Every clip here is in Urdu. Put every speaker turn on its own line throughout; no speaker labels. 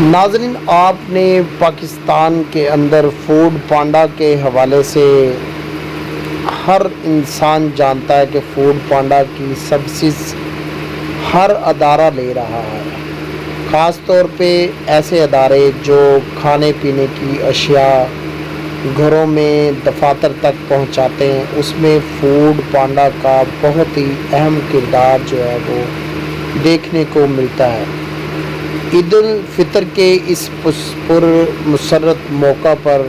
ناظرین، آپ نے پاکستان کے اندر فوڈ پانڈا کے حوالے سے ہر انسان جانتا ہے کہ فوڈ پانڈا کی سروسز ہر ادارہ لے رہا ہے، خاص طور پہ ایسے ادارے جو کھانے پینے کی اشیاء گھروں میں دفاتر تک پہنچاتے ہیں۔ اس میں فوڈ پانڈا کا بہت ہی اہم کردار جو ہے وہ دیکھنے کو ملتا ہے۔ عید الفطر کے اس پر مسرت موقع پر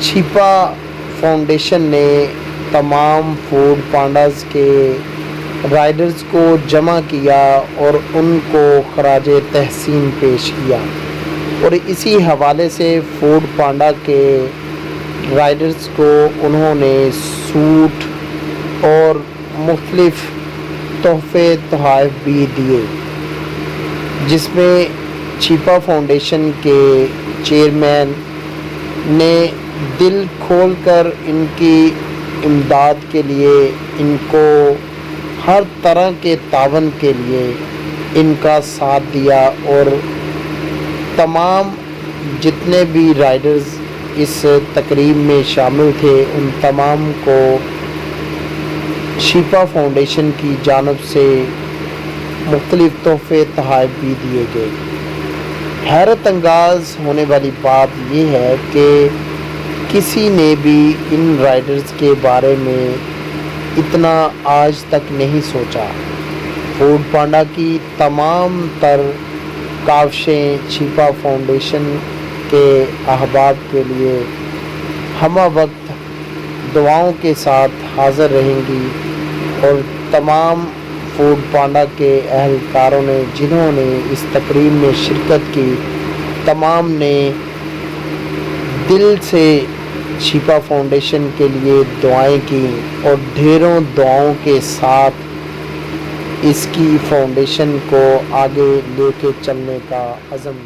چھپا فاؤنڈیشن نے تمام فوڈ پانڈاز کے رائڈرز کو جمع کیا اور ان کو خراج تحسین پیش کیا، اور اسی حوالے سے فوڈ پانڈا کے رائڈرز کو انہوں نے سوٹ اور مختلف تحفے تحائف بھی دیے، جس میں چھپا فاؤنڈیشن کے چیئرمین نے دل کھول کر ان کی امداد کے لیے، ان کو ہر طرح کے تعاون کے لیے ان کا ساتھ دیا، اور تمام جتنے بھی رائڈرز اس تقریب میں شامل تھے ان تمام کو چھپا فاؤنڈیشن کی جانب سے مختلف تحفے تحائف بھی دیے گئے۔ حیرت انگیز ہونے والی بات یہ ہے کہ کسی نے بھی ان رائڈرز کے بارے میں اتنا آج تک نہیں سوچا۔ فوڈ پانڈا کی تمام تر کاوشیں چھپا فاؤنڈیشن کے احباب کے لیے ہمہ وقت دعاؤں کے ساتھ حاضر رہیں گی، اور تمام فوڈ پانڈا کے اہلکاروں نے جنہوں نے اس تقریب میں شرکت کی، تمام نے دل سے چھپا فاؤنڈیشن کے لیے دعائیں کی، اور ڈھیروں دعاؤں کے ساتھ اس کی فاؤنڈیشن کو آگے لے کے چلنے کا عزم